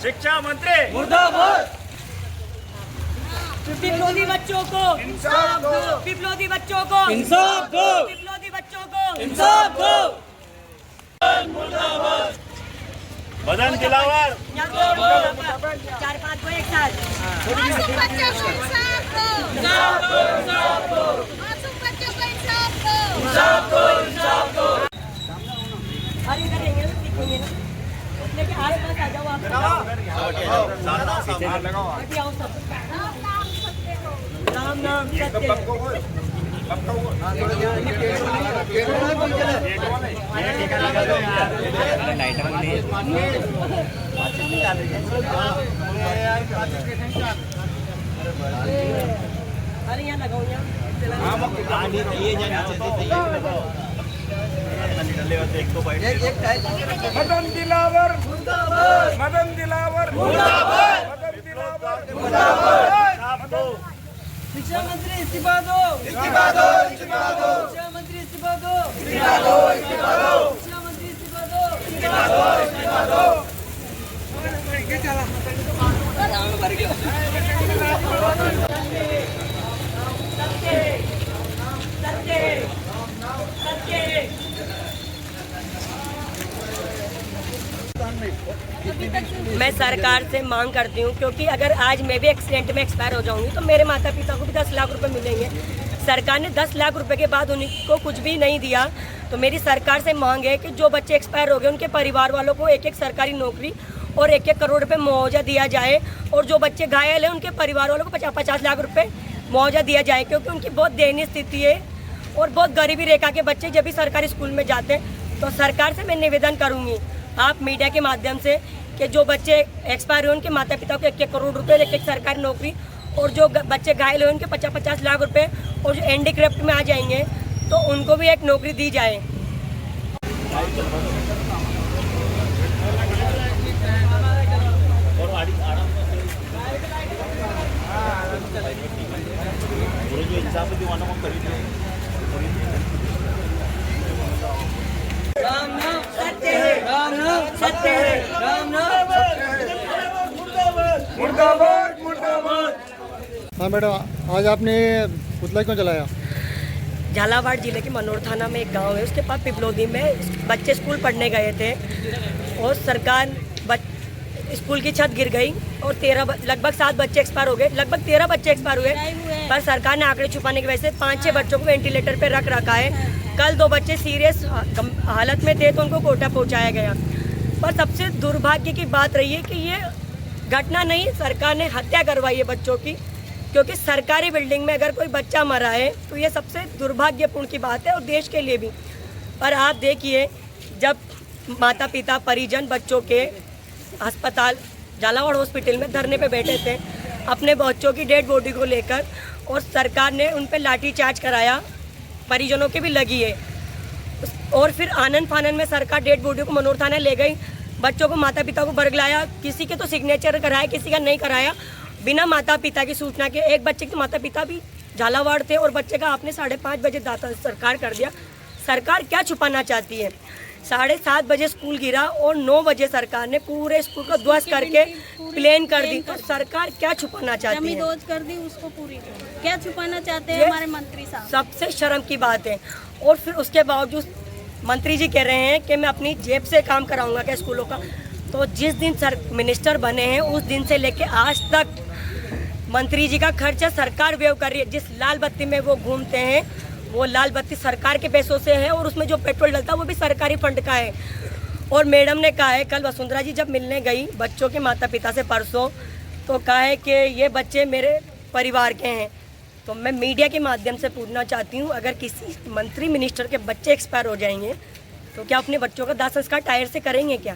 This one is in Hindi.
शिक्षा मंत्री मुर्दाबाद। विप्लवी बच्चों को इंसाफ दो, विप्लवी बच्चों को इंसाफ दो, विप्लवी बच्चों को इंसाफ दो। मदन दिलावर 4-5 को एक साथ मासूम बच्चों को इंसाफ दो। मासूम बच्चों को इंसाफ दो। और इधर रहेंगे ना, दिखेंगे ना, लेकिन आस पास आ जाओ आप। अभी आओ सब। राम नाम सत्य अरे यहाँ लगाओ मदन दिलावर मदन दिलावर मदन दिलावर शिक्षा मंत्री इस्तीफा दो। इस्तीफा दो, इस्तीफा दो, शिक्षा मंत्री इस्तीफा दो। इस्तीफा दो, इस्तीफा दो, शिक्षा मंत्री इस्तीफा दो। इस्तीफा दो, इस्तीफा दो। मैं सरकार से मांग करती हूँ, क्योंकि अगर आज मैं भी एक्सीडेंट में एक्सपायर हो जाऊंगी तो मेरे माता पिता को भी 10 लाख रुपए मिलेंगे। सरकार ने 10 लाख रुपए के बाद उनको कुछ भी नहीं दिया। तो मेरी सरकार से मांग है कि जो बच्चे एक्सपायर हो गए उनके परिवार वालों को एक सरकारी नौकरी और 1 करोड़ रुपए मुआवजा दिया जाए, और जो बच्चे घायल हैं उनके परिवार वालों को 50 लाख रुपए मुआवजा दिया जाए, क्योंकि उनकी बहुत दयनीय स्थिति है और बहुत गरीबी रेखा के बच्चे जब भी सरकारी स्कूल में जाते हैं। तो सरकार से मैं निवेदन करूँगी आप मीडिया के माध्यम से कि जो बच्चे एक्सपायर हुए उनके माता पिता को 1 करोड़ रुपए, 1 सरकारी नौकरी, और जो बच्चे घायल हुए उनके 50 लाख रुपए, और जो हैंडीक्राफ्ट में आ जाएंगे तो उनको भी एक नौकरी दी जाए। राम नाम सत्य है, राम नाम सत्य है, राम नाम मुर्दाबाद मुर्दाबाद। हाँ मैडम, आज आपने पुतला क्यों जलाया? झालावाड़ जिले के मनोर थाना में एक गांव है, उसके पास पिपलोदी में बच्चे स्कूल पढ़ने गए थे और सरकार स्कूल की छत गिर गई और लगभग 7 बच्चे एक्सपायर हो गए, लगभग 13 बच्चे एक्सपायर हुए। पर सरकार ने आंकड़े छुपाने की वजह से 5-6 बच्चों को वेंटिलेटर पे रख रखा है। कल 2 बच्चे सीरियस हालत में थे तो उनको कोटा पहुंचाया गया। पर सबसे दुर्भाग्य की बात रही है कि ये घटना नहीं, सरकार ने हत्या करवाई है बच्चों की, क्योंकि सरकारी बिल्डिंग में अगर कोई बच्चा मरा है तो ये सबसे दुर्भाग्यपूर्ण की बात है और देश के लिए भी। पर आप देखिए, जब माता पिता परिजन बच्चों के अस्पताल झालावाड़ हॉस्पिटल में धरने पे बैठे थे अपने बच्चों की डेड बॉडी को लेकर, और सरकार ने उन पे लाठीचार्ज कराया, परिजनों की भी लगी है, और फिर आनन फानन में सरकार डेड बॉडी को मनोर थाना ले गई, बच्चों को माता पिता को बरगलाया, किसी के तो सिग्नेचर कराया, किसी का नहीं कराया, बिना माता पिता की सूचना के। एक बच्चे के माता पिता भी झालावाड़ थे और बच्चे का आपने 5:30 बजे दाता सरकार कर दिया। सरकार क्या छुपाना चाहती है? 7:30 बजे स्कूल गिरा और 9 बजे सरकार ने पूरे स्कूल को ध्वस्त करके प्लेन कर दी। तो सरकार क्या छुपाना चाहती है? जमींदोज कर दी उसको पूरी। क्या छुपाना चाहते हैं हमारे मंत्री साहब? सबसे शर्म की बात है। और फिर उसके बावजूद मंत्री जी कह रहे हैं कि मैं अपनी जेब से काम कराऊंगा क्या स्कूलों का। तो जिस दिन सर मिनिस्टर बने हैं उस दिन से लेके आज तक मंत्री जी का खर्चा सरकार व्यय कर रही है। जिस लाल बत्ती में वो घूमते हैं वो लाल बत्ती सरकार के पैसों से है, और उसमें जो पेट्रोल डलता है वो भी सरकारी फंड का है। और मैडम ने कहा है, कल वसुंधरा जी जब मिलने गई बच्चों के माता पिता से परसों, तो कहा है कि ये बच्चे मेरे परिवार के हैं। तो मैं मीडिया के माध्यम से पूछना चाहती हूँ, अगर किसी मंत्री मिनिस्टर के बच्चे एक्सपायर हो जाएंगे तो क्या अपने बच्चों का दाह संस्कार टायर से करेंगे क्या?